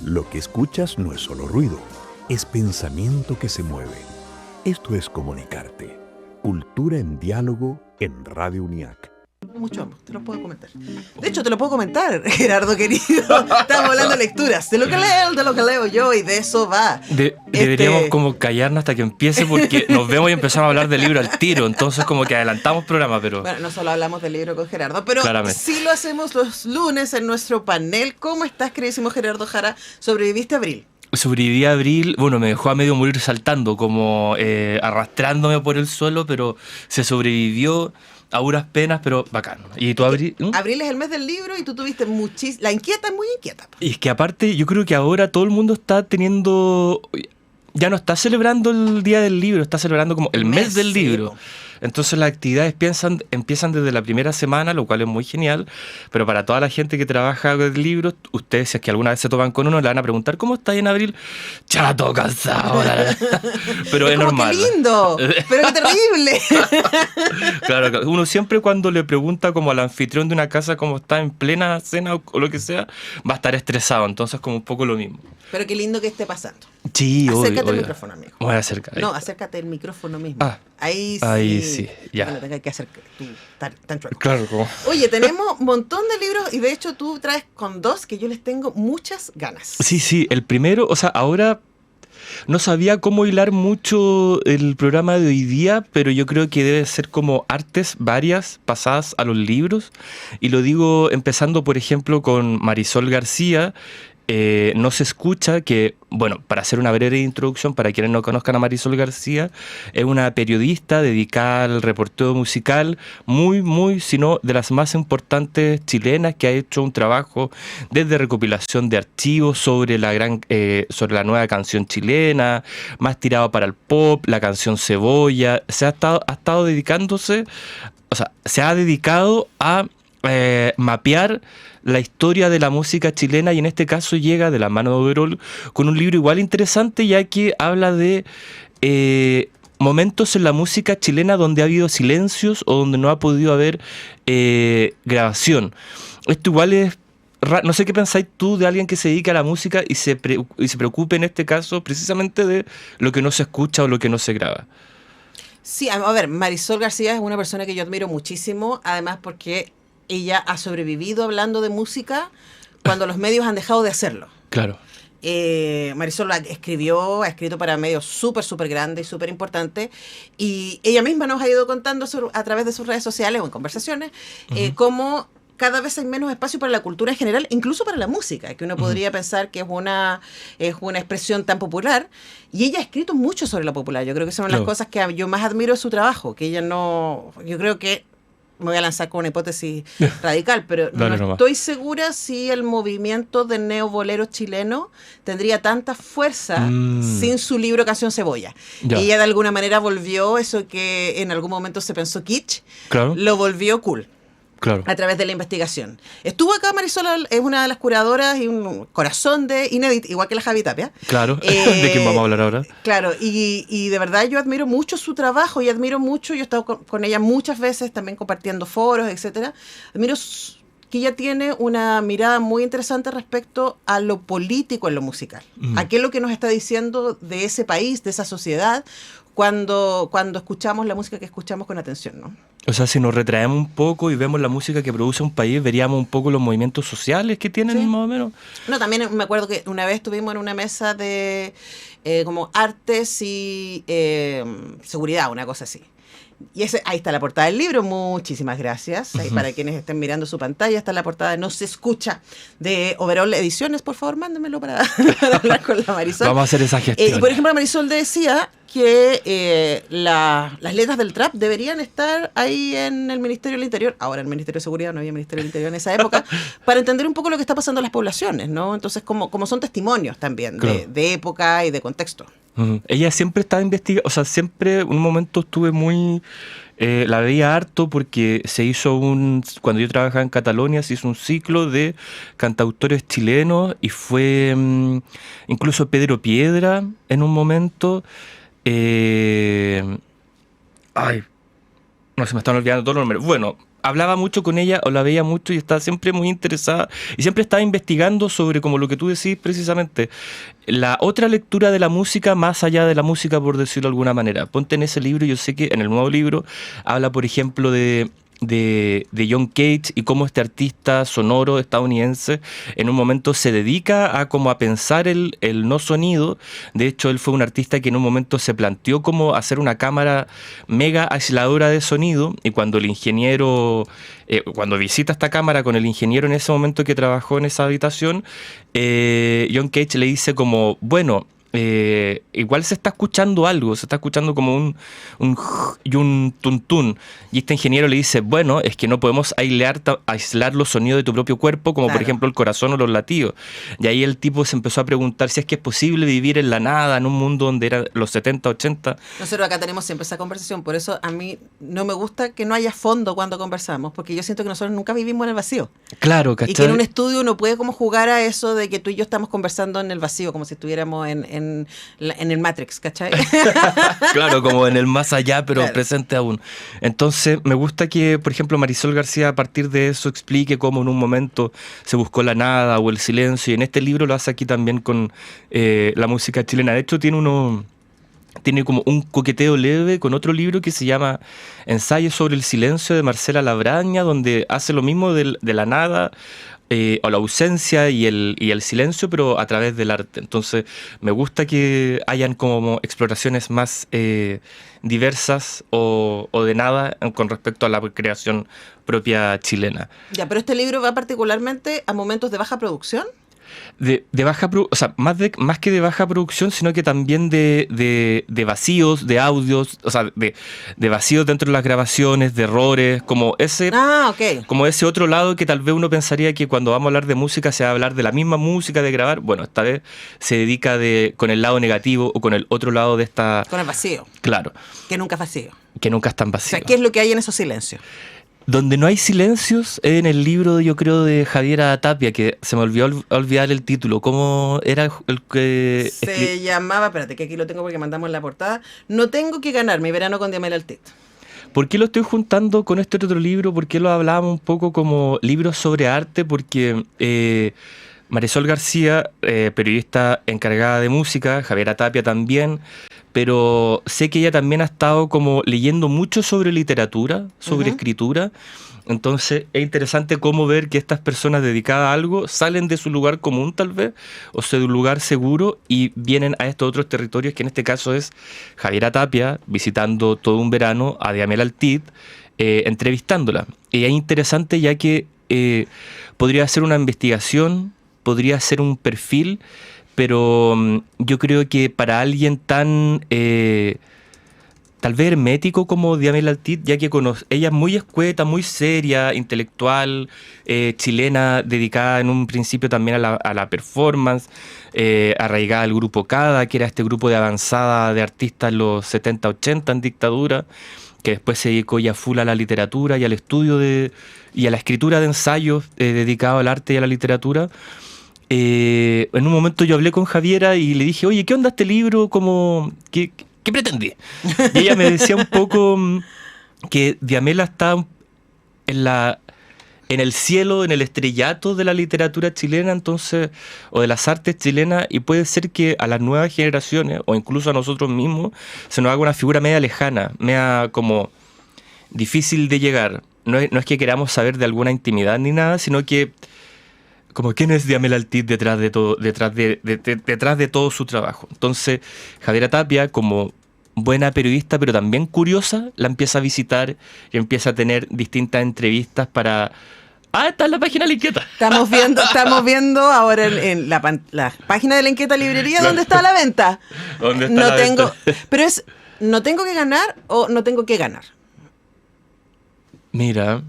Lo que escuchas no es solo ruido, es pensamiento que se mueve. Esto es Comunicarte. Cultura en diálogo en Radio UNIAC. Mucho amo, te lo puedo comentar. De hecho, te lo puedo comentar, Gerardo querido. Estamos hablando de lecturas, de lo que leo yo, y de eso va. Deberíamos como callarnos hasta que empiece, porque nos vemos y empezamos a hablar del libro al tiro. Entonces como que adelantamos programa, pero... Bueno, no solo hablamos del libro con Gerardo, pero claramente sí lo hacemos los lunes en nuestro panel. ¿Cómo estás, queridísimo Gerardo Jara? ¿Sobreviviste a abril? Sobreviví a abril, bueno, me dejó a medio morir saltando, como arrastrándome por el suelo, pero se sobrevivió a duras penas, pero bacán. ¿Y tú, abril? Abril es el mes del libro y tú tuviste La inquieta es muy inquieta. Y es que aparte, yo creo que ahora todo el mundo está teniendo... Ya no está celebrando el Día del Libro, está celebrando como el mes del libro. Entonces las actividades empiezan desde la primera semana, lo cual es muy genial, pero para toda la gente que trabaja con libros, ustedes, si es que alguna vez se toman con uno, le van a preguntar ¿cómo estás en abril? Chato, cansado. Pero es normal. ¡Qué lindo! ¡Pero qué terrible! Claro, uno siempre cuando le pregunta como al anfitrión de una casa cómo está en plena cena o lo que sea, va a estar estresado, entonces como un poco lo mismo. Pero qué lindo que esté pasando. Sí, acércate al micrófono, amigo. Voy a acercar. No, acércate al micrófono mismo. Ahí sí, ya. Que no tengas que hacer tú tan chueco. Claro, como... Oye, tenemos un montón de libros y de hecho tú traes con dos que yo les tengo muchas ganas. Sí, el primero, o sea, ahora no sabía cómo hilar mucho el programa de hoy día, pero yo creo que debe ser como artes varias pasadas a los libros. Y lo digo empezando, por ejemplo, con Marisol García. No se escucha, que, bueno, para hacer una breve introducción, para quienes no conozcan a Marisol García, es una periodista dedicada al reporteo musical, si no de las más importantes chilenas, que ha hecho un trabajo desde recopilación de archivos sobre sobre la nueva canción chilena, más tirado para el pop, la canción Cebolla. Ha estado dedicándose, o sea, se ha dedicado a mapear la historia de la música chilena, y en este caso llega de la mano de Overol con un libro igual interesante, ya que habla de momentos en la música chilena donde ha habido silencios o donde no ha podido haber grabación. Esto igual es no sé qué pensáis tú de alguien que se dedica a la música y se preocupe en este caso precisamente de lo que no se escucha o lo que no se graba. Sí, a ver, Marisol García es una persona que yo admiro muchísimo, además porque ella ha sobrevivido hablando de música cuando los medios han dejado de hacerlo. Claro. Marisol ha escrito para medios súper grandes y súper importantes, y ella misma nos ha ido contando a través de sus redes sociales o en conversaciones cómo cada vez hay menos espacio para la cultura en general, incluso para la música, que uno podría pensar que es una expresión tan popular, y ella ha escrito mucho sobre la popular. Yo creo que son las cosas que yo más admiro de su trabajo, que ella no... Yo creo que me voy a lanzar con una hipótesis radical, pero no estoy segura si el movimiento de neobolero chileno tendría tanta fuerza sin su libro Canción Cebolla. Ella de alguna manera volvió eso que en algún momento se pensó kitsch, lo volvió cool. Claro. A través de la investigación. Estuvo acá Marisol, es una de las curadoras y un corazón de Inédit, igual que la Javi Tapia. Claro, de quién vamos a hablar ahora. Claro, y de verdad yo admiro mucho su trabajo y admiro mucho, yo he estado con ella muchas veces también compartiendo foros, etcétera. Admiro que ella tiene una mirada muy interesante respecto a lo político en lo musical. A qué es lo que nos está diciendo de ese país, de esa sociedad, cuando escuchamos la música que escuchamos con atención, ¿no? O sea, si nos retraemos un poco y vemos la música que produce un país, veríamos un poco los movimientos sociales que tienen, más o menos. No, también me acuerdo que una vez estuvimos en una mesa de como artes y seguridad, una cosa así. Y ahí está la portada del libro, muchísimas gracias. Ahí para quienes estén mirando su pantalla está la portada de No se escucha de Overol Ediciones, por favor, mándemelo para hablar con la Marisol. Vamos a hacer esa gestión. Y por ejemplo, Marisol decía que las letras del trap deberían estar ahí en el Ministerio del Interior. Ahora el Ministerio de Seguridad, no había Ministerio del Interior en esa época, para entender un poco lo que está pasando en las poblaciones, ¿no? Entonces, como son testimonios también de época y de contexto. Ella siempre estaba investigando, o sea, siempre en un momento estuve muy... la veía harto porque se hizo cuando yo trabajaba en Catalonia, se hizo un ciclo de cantautores chilenos y fue incluso Pedro Piedra en un momento. No se me están olvidando todos los nombres. Bueno, hablaba mucho con ella o la veía mucho y estaba siempre muy interesada y siempre estaba investigando sobre, como lo que tú decís precisamente, la otra lectura de la música más allá de la música, por decirlo de alguna manera. Ponte en ese libro, yo sé que en el nuevo libro habla, por ejemplo, de John Cage y cómo este artista sonoro estadounidense en un momento se dedica a como a pensar el no sonido. De hecho, él fue un artista que en un momento se planteó como hacer una cámara mega aisladora de sonido, y cuando el ingeniero, cuando visita esta cámara con el ingeniero en ese momento que trabajó en esa habitación, John Cage le dice como, bueno, igual se está escuchando algo, se está escuchando como un y un tuntún. Y este ingeniero le dice, bueno, es que no podemos aislar los sonidos de tu propio cuerpo, como por ejemplo el corazón o los latidos. Y ahí el tipo se empezó a preguntar si es que es posible vivir en la nada, en un mundo donde eran los 70, 80. Nosotros acá tenemos siempre esa conversación, por eso a mí no me gusta que no haya fondo cuando conversamos, porque yo siento que nosotros nunca vivimos en el vacío. Claro, ¿cachai? Y que en un estudio uno puede como jugar a eso de que tú y yo estamos conversando en el vacío, como si estuviéramos en el Matrix, ¿cachai? Claro, como en el más allá, pero claro, presente aún. Entonces, me gusta que, por ejemplo, Marisol García a partir de eso explique cómo en un momento se buscó la nada o el silencio, y en este libro lo hace aquí también con la música chilena. De hecho, tiene como un coqueteo leve con otro libro que se llama Ensayo sobre el silencio, de Marcela Labraña, donde hace lo mismo de la nada, o la ausencia y el silencio, pero a través del arte. Entonces me gusta que hayan como exploraciones más diversas o de nada con respecto a la creación propia chilena. Ya, pero este libro va particularmente a momentos de baja producción. De baja, o sea, más que de baja producción, sino que también de vacíos, de audios, o sea, de vacíos dentro de las grabaciones, de errores, como ese otro lado que tal vez uno pensaría que cuando vamos a hablar de música se va a hablar de la misma música, de grabar. Bueno, esta vez se dedica con el lado negativo o con el otro lado de esta... Con el vacío. Claro. Que nunca es vacío. Que nunca es tan vacío. O sea, ¿qué es lo que hay en esos silencios? Donde no hay silencios es en el libro, yo creo, de Javiera Tapia, que se me olvidó olvidar el título. ¿Cómo era el que...? Se llamaba, espérate, que aquí lo tengo porque mandamos en la portada, No tengo que ganar, mi verano con Diamela Altit. ¿Por qué lo estoy juntando con este otro libro? ¿Por qué lo hablábamos un poco como libros sobre arte? Porque Marisol García, periodista encargada de música, Javiera Tapia también, pero sé que ella también ha estado como leyendo mucho sobre literatura, sobre escritura. Entonces es interesante cómo ver que estas personas dedicadas a algo salen de su lugar común tal vez, o sea, de un lugar seguro, y vienen a estos otros territorios, que en este caso es Javiera Tapia visitando todo un verano a Diamela Altit, entrevistándola. Y es interesante ya que podría ser una investigación, podría ser un perfil, pero yo creo que para alguien tan tal vez hermético como Diamela Altit, ya que ella es muy escueta, muy seria, intelectual, chilena, dedicada en un principio también a la performance, arraigada al grupo CADA, que era este grupo de avanzada de artistas en los 70, 80 en dictadura, que después se dedicó ya full a la literatura y al estudio y a la escritura de ensayos dedicados al arte y a la literatura. En un momento yo hablé con Javiera y le dije, oye, ¿qué onda este libro? ¿Qué pretendí? Y ella me decía un poco que Diamela está en el cielo, en el estrellato de la literatura chilena, entonces, o de las artes chilenas, y puede ser que a las nuevas generaciones, o incluso a nosotros mismos, se nos haga una figura media lejana, media como difícil de llegar. No es que queramos saber de alguna intimidad ni nada, sino que como quién es Diamela Altit detrás de todo su trabajo. Entonces, Javiera Tapia, como buena periodista, pero también curiosa, la empieza a visitar y empieza a tener distintas entrevistas para... está en la página de La Inquieta. Estamos viendo ahora en la página de La Inquieta Librería dónde está la venta. ¿Dónde está venta? Pero es, ¿no tengo que ganar o no tengo que ganar? Mira.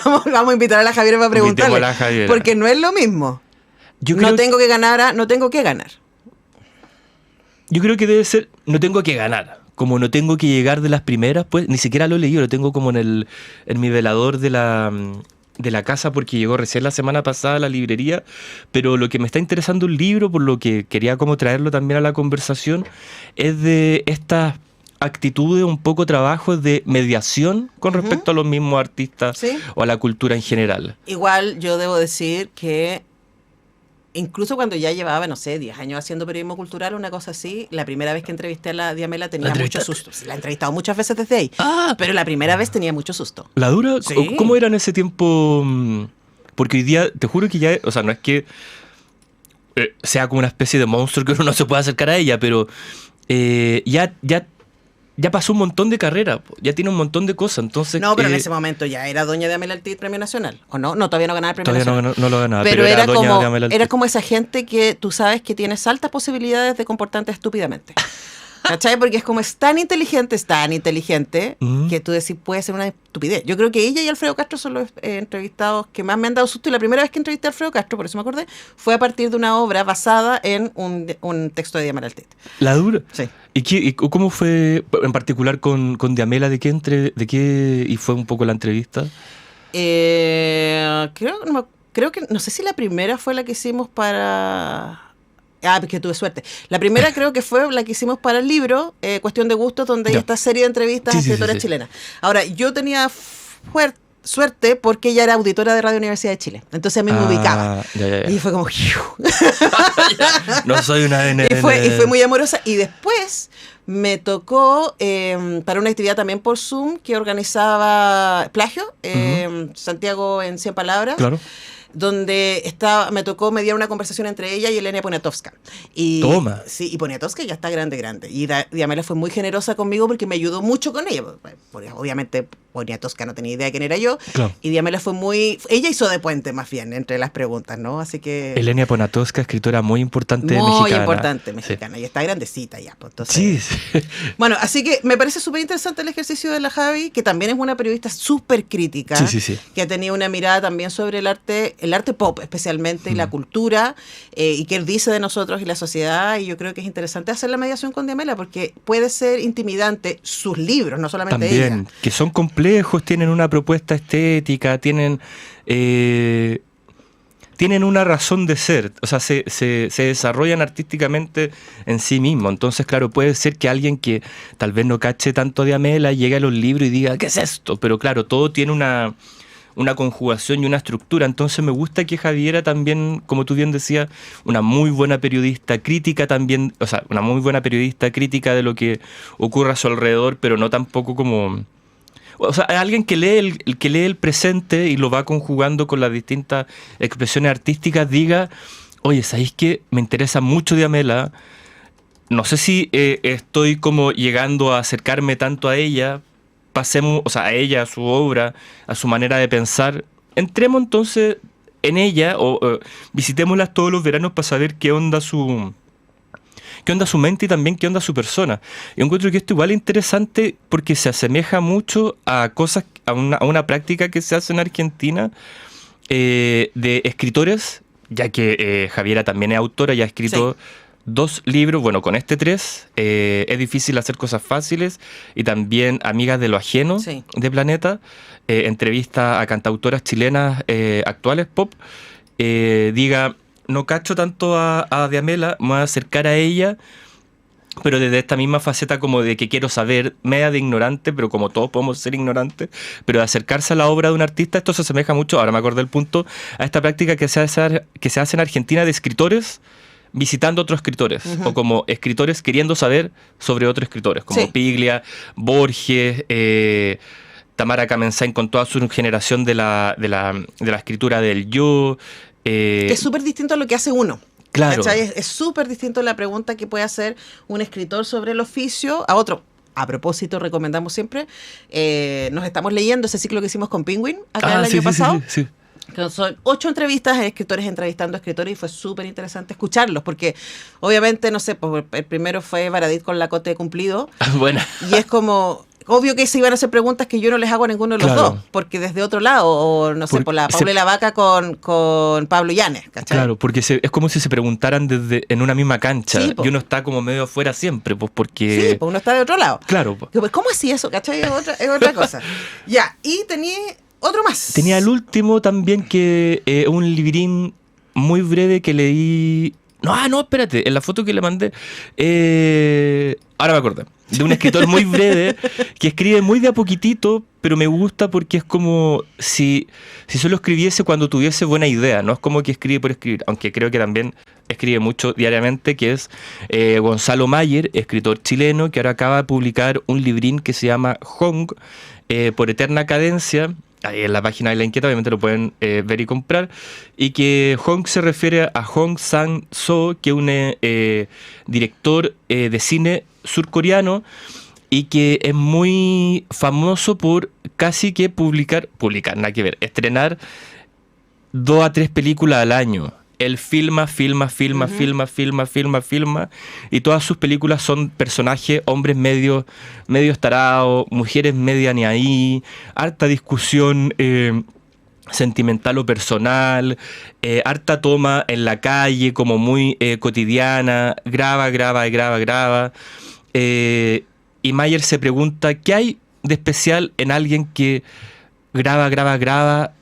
Vamos a invitar a la Javiera para preguntarle. A la Javiera. Porque no es lo mismo. No tengo que ganar no tengo que ganar. Yo creo que debe ser, no tengo que ganar. Como no tengo que llegar de las primeras, pues ni siquiera lo he leído, lo tengo como en mi velador de la casa, porque llegó recién la semana pasada a la librería. Pero lo que me está interesando el libro, por lo que quería como traerlo también a la conversación, es de estas actitudes, un poco trabajos de mediación con respecto a los mismos artistas Sí. o a la cultura en general. Igual yo debo decir que incluso cuando ya llevaba, no sé, 10 años haciendo periodismo cultural, una cosa así, la primera vez que entrevisté a la Diamela tenía mucho susto. Sí, la he entrevistado muchas veces desde ahí, pero la primera vez tenía mucho susto. ¿La dura? Sí. ¿Cómo era en ese tiempo? Porque hoy día, te juro que ya, o sea, no es que sea como una especie de monstruo que uno no se pueda acercar a ella, pero ya pasó un montón de carrera, ya tiene un montón de cosas, entonces... No, pero en ese momento ya era doña Diamela Ortiz Premio Nacional, ¿o no? No, todavía no ganaba el Premio Todavía Nacional. no lo ganaba, Pero era doña como, Diamela Ortiz. era como esa gente que tú sabes que tienes altas posibilidades de comportarte estúpidamente. ¿Cachai? Porque es tan inteligente, que tú decís, puede ser una estupidez. Yo creo que ella y Alfredo Castro son los entrevistados que más me han dado susto. Y la primera vez que entrevisté a Alfredo Castro, por eso me acordé, fue a partir de una obra basada en un texto de Diamela Ortiz. ¿La dura? Sí. ¿Y cómo fue en particular con Diamela? ¿De qué y fue un poco la entrevista? Creo que, no sé si la primera fue la que hicimos para... porque tuve suerte. La primera creo que fue la que hicimos para el libro, Cuestión de Gustos, donde hay esta serie de entrevistas a escritoras chilenas. Ahora, yo tenía suerte porque ella era auditora de Radio Universidad de Chile. Entonces a mí me ubicaba. Ya. Y fue como... No soy una NN. Y fue muy amorosa. Y después me tocó para una actividad también por Zoom que organizaba Plagio, Santiago en 100 palabras. Claro. Donde me tocó mediar una conversación entre ella y Elena Poniatowska. Toma. Sí, y Poniatowska ya está grande. Y Diamela fue muy generosa conmigo porque me ayudó mucho con ella. Porque obviamente Poniatowska no tenía idea de quién era yo. Claro. Y Diamela fue ella hizo de puente más bien entre las preguntas, ¿no? Así que... Elena Poniatowska, escritora muy importante muy mexicana. importante mexicana. Y está grandecita ya. Pues, entonces, Sí. Bueno, así que me parece súper interesante el ejercicio de la Javi, que también es una periodista súper crítica. Sí. Que ha tenido una mirada también sobre el arte pop especialmente, y la cultura, y qué él dice de nosotros y la sociedad. Y yo creo que es interesante hacer la mediación con Diamela, porque puede ser intimidante sus libros, no solamente También, ella. que son complejos, tienen una propuesta estética, tienen una razón de ser, o sea, se desarrollan artísticamente en sí mismos. Entonces, claro, puede ser que alguien que tal vez no cache tanto a Diamela llegue a los libros y diga, ¿qué es esto? Pero claro, todo tiene una conjugación y una estructura. Entonces me gusta que Javiera también, como tú bien decías, una muy buena periodista crítica también, o sea, una muy buena periodista crítica de lo que ocurre a su alrededor, pero no tampoco como... O sea, alguien que lee el presente y lo va conjugando con las distintas expresiones artísticas, diga, oye, ¿sabéis qué? Me interesa mucho Diamela. No sé si estoy como llegando a acercarme tanto a ella, pasemos, o sea, a ella, a su obra, a su manera de pensar. Entremos entonces en ella o visitémosla todos los veranos para saber qué onda su mente y también qué onda su persona. Yo encuentro que esto igual es interesante porque se asemeja mucho a cosas, a una práctica que se hace en Argentina de escritores, ya que Javiera también es autora y ha escrito 2 libros, bueno, con 3, es difícil hacer cosas fáciles, y también Amigas de lo Ajeno, de Planeta, entrevista a cantautoras chilenas actuales, pop, diga... No cacho tanto a Diamela, me voy a acercar a ella, pero desde esta misma faceta como de que quiero saber, media de ignorante, pero como todos podemos ser ignorantes, pero de acercarse a la obra de un artista. Esto se asemeja mucho, ahora me acordé del punto, a esta práctica que se hace en Argentina de escritores visitando a otros escritores, o como escritores queriendo saber sobre otros escritores, como Piglia, Borges, Tamara Kamensain con toda su generación de la escritura del yo. Es súper distinto a lo que hace uno. Claro. Es súper distinto la pregunta que puede hacer un escritor sobre el oficio a otro. A propósito, recomendamos siempre, nos estamos leyendo ese ciclo que hicimos con Penguin acá el año pasado. Sí. Son 8 entrevistas a escritores entrevistando a escritores, y fue súper interesante escucharlos, porque obviamente, no sé, pues el primero fue Baradit con La Cote de Cumplido. Bueno. Y es como... Obvio que se iban a hacer preguntas que yo no les hago a ninguno de los dos, porque desde otro lado, o no sé, por la Paula y la Vaca con Pablo Llanes, ¿cachai? Claro, porque es como si se preguntaran en una misma cancha, y uno está como medio afuera siempre, pues porque... Sí, pues uno está de otro lado. Claro. Pues, ¿cómo así eso, cachai? Es otra cosa. Ya, y tenía otro más. Tenía el último también, que un librín muy breve que leí No, espérate, en la foto que le mandé, ahora me acordé, de un escritor muy breve, que escribe muy de a poquitito, pero me gusta porque es como si solo escribiese cuando tuviese buena idea, no es como que escribe por escribir, aunque creo que también escribe mucho diariamente, que es Gonzalo Mayer, escritor chileno, que ahora acaba de publicar un librín que se llama Hong, por Eterna Cadencia. Ahí en la página de La Inquieta obviamente lo pueden ver y comprar, y que Hong se refiere a Hong Sang-soo, que es un director de cine surcoreano y que es muy famoso por casi que publicar, nada que ver, estrenar 2 a 3 películas al año. Él filma, y todas sus películas son personajes, hombres medio tarados, mujeres media ni ahí, harta discusión sentimental o personal, harta toma en la calle como muy cotidiana, graba. Y Mayer se pregunta, ¿qué hay de especial en alguien que graba,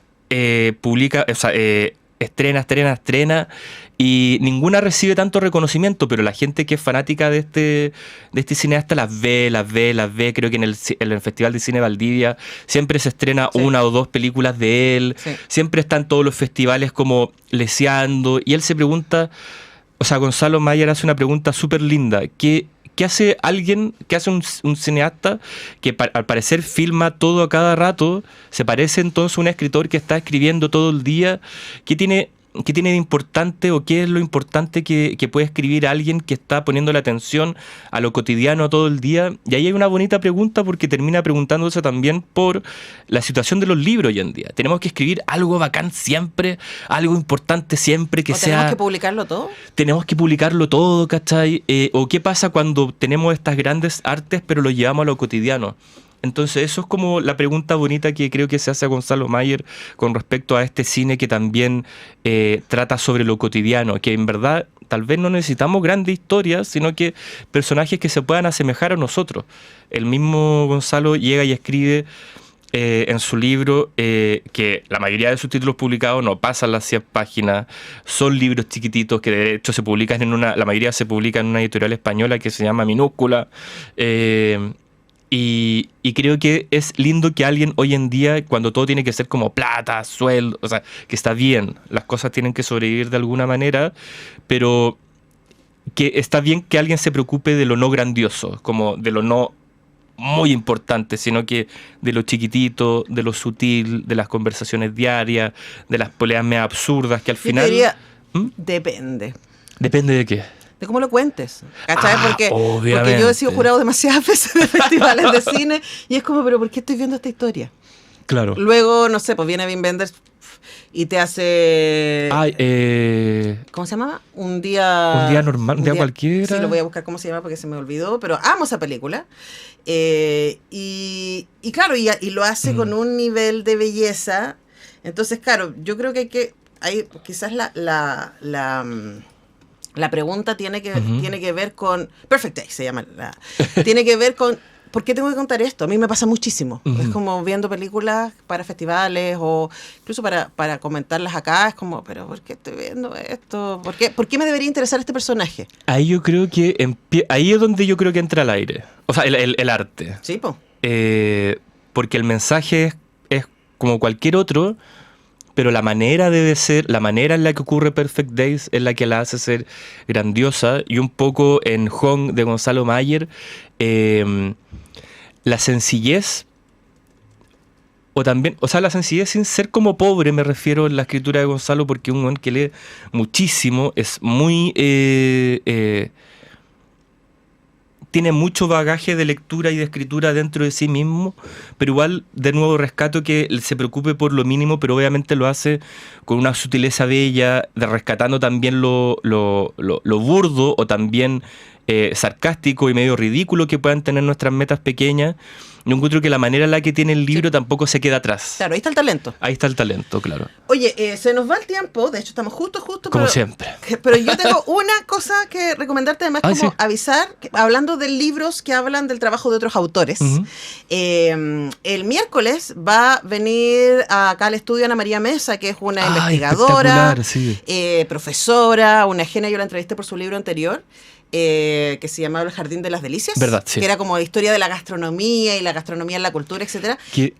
publica, o sea, estrena, y ninguna recibe tanto reconocimiento, pero la gente que es fanática de este cineasta las ve. Creo que en el Festival de Cine Valdivia siempre se estrena 1 o 2 películas de él, siempre están todos los festivales como leseando, y él se pregunta, o sea, Gonzalo Mayer hace una pregunta súper linda, ¿qué hace alguien, qué hace un cineasta que al parecer filma todo a cada rato? ¿Se parece entonces a un escritor que está escribiendo todo el día? ¿Qué tiene de importante, o qué es lo importante que puede escribir alguien que está poniendo la atención a lo cotidiano todo el día? Y ahí hay una bonita pregunta, porque termina preguntándose también por la situación de los libros hoy en día. ¿Tenemos que escribir algo bacán siempre? ¿Algo importante siempre que sea? ¿Tenemos que publicarlo todo? Tenemos que publicarlo todo, ¿cachai? ¿O qué pasa cuando tenemos estas grandes artes pero lo llevamos a lo cotidiano? Entonces eso es como la pregunta bonita que creo que se hace a Gonzalo Mayer con respecto a este cine que también trata sobre lo cotidiano, que en verdad tal vez no necesitamos grandes historias, sino que personajes que se puedan asemejar a nosotros. El mismo Gonzalo llega y escribe en su libro que la mayoría de sus títulos publicados no pasan las 100 páginas, son libros chiquititos que de hecho se publican la mayoría se publica en una editorial española que se llama Minúscula. Y creo que es lindo que alguien hoy en día, cuando todo tiene que ser como plata, sueldo, o sea, que está bien, las cosas tienen que sobrevivir de alguna manera, pero que está bien que alguien se preocupe de lo no grandioso, como de lo no muy importante, sino que de lo chiquitito, de lo sutil, de las conversaciones diarias, de las peleas medio absurdas que al final... Yo te diría, depende. ¿Depende de qué? De cómo lo cuentes, ¿cachai? Porque yo he sido obviamente. jurado demasiadas veces de festivales de cine y es como, ¿pero por qué estoy viendo esta historia? Claro. Luego, no sé, pues viene Wim Wenders y te hace... ¿Cómo se llama? Un día normal, un día cualquiera. Sí, lo voy a buscar cómo se llama porque se me olvidó, pero amo esa película. Y claro, y lo hace con un nivel de belleza. Entonces, claro, yo creo que quizás la pregunta tiene que ver con... Perfect Day se llama. Tiene que ver con... ¿Por qué tengo que contar esto? A mí me pasa muchísimo. Es como viendo películas para festivales o incluso para comentarlas acá. Es como, ¿pero por qué estoy viendo esto? ¿Por qué me debería interesar este personaje? Ahí yo creo que... ahí es donde yo creo que entra el aire. O sea, el arte. Sí, po. Porque el mensaje es como cualquier otro... pero la manera debe ser, la manera en la que ocurre Perfect Days es la que la hace ser grandiosa. Y un poco en Hong de Gonzalo Mayer, la sencillez, la sencillez sin ser como pobre, me refiero en la escritura de Gonzalo, porque es un hombre que lee muchísimo, es muy... tiene mucho bagaje de lectura y de escritura dentro de sí mismo, pero igual, de nuevo, rescato que se preocupe por lo mínimo, pero obviamente lo hace con una sutileza bella, rescatando también lo burdo o también sarcástico y medio ridículo que puedan tener nuestras metas pequeñas. Yo encuentro que la manera en la que tiene el libro tampoco se queda atrás. Claro, ahí está el talento. Ahí está el talento, claro. Oye, se nos va el tiempo, de hecho estamos justo. Como siempre. Pero yo tengo una cosa que recomendarte, además, como avisar, hablando de libros que hablan del trabajo de otros autores. El miércoles va a venir acá al estudio Ana María Mesa, que es una investigadora, sí. Profesora, una genia. Yo la entrevisté por su libro anterior. Que se llamaba El Jardín de las Delicias, ¿verdad? Sí. Que era como historia de la gastronomía y la gastronomía en la cultura, etcétera. Que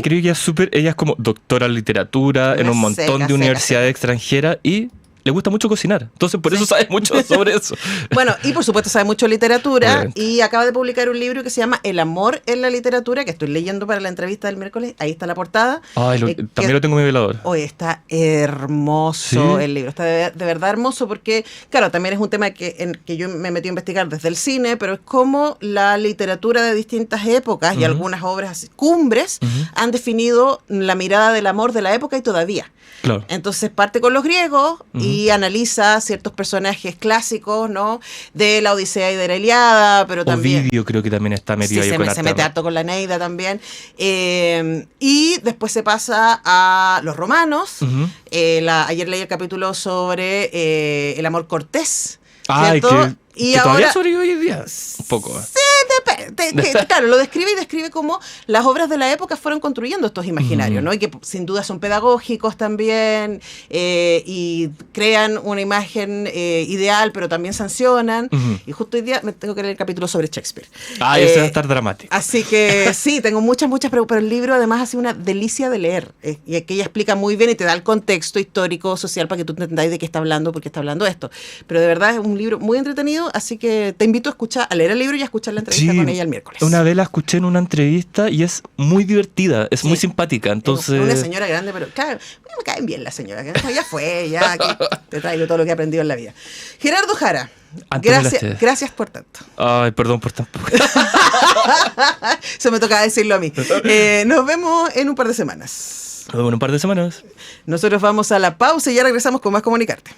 creo que ella es como doctora en literatura en un montón de universidades extranjeras y le gusta mucho cocinar. Entonces, por eso sabe mucho sobre eso. Bueno, y por supuesto sabe mucho de literatura y acaba de publicar un libro que se llama El amor en la literatura, que estoy leyendo para la entrevista del miércoles. Ahí está la portada. También lo tengo en mi velador. Hoy está hermoso el libro. Está de verdad hermoso porque, claro, también es un tema que yo me metí a investigar desde el cine, pero es como la literatura de distintas épocas y algunas obras cumbres han definido la mirada del amor de la época y todavía. Claro. Entonces parte con los griegos y analiza ciertos personajes clásicos, ¿no? De la Odisea y de la Ilíada, pero también... Ovidio creo que también está metido ahí con se mete harto con la Eneida también. Y después se pasa a los romanos. Ayer leí el capítulo sobre el amor cortés. Y ahora todavía sobrevive hoy en día. Un poco. Sí, depende. Claro, lo describe y describe cómo las obras de la época fueron construyendo estos imaginarios, ¿no? Y que sin duda son pedagógicos también, y crean una imagen ideal, pero también sancionan. Y justo hoy día me tengo que leer el capítulo sobre Shakespeare. Ese va a estar dramático. Así que sí, tengo muchas, pero el libro además ha sido una delicia de leer. Y que ella explica muy bien y te da el contexto histórico, social, para que tú entendáis de qué está hablando, por qué está hablando esto. Pero de verdad es un libro muy entretenido, así que te invito a leer el libro y a escuchar la entrevista con ella el miércoles. Una vez la escuché en una entrevista y es muy divertida, es muy simpática. Entonces... Es una señora grande, pero claro, me caen bien las señoras. Ya fue, ya aquí te traigo todo lo que he aprendido en la vida. Gerardo Jara, gracias por tanto. Ay, perdón por tan poco. Eso me tocaba decirlo a mí. Nos vemos en un par de semanas. Nos vemos en un par de semanas. Nosotros vamos a la pausa y ya regresamos con más Comunicarte.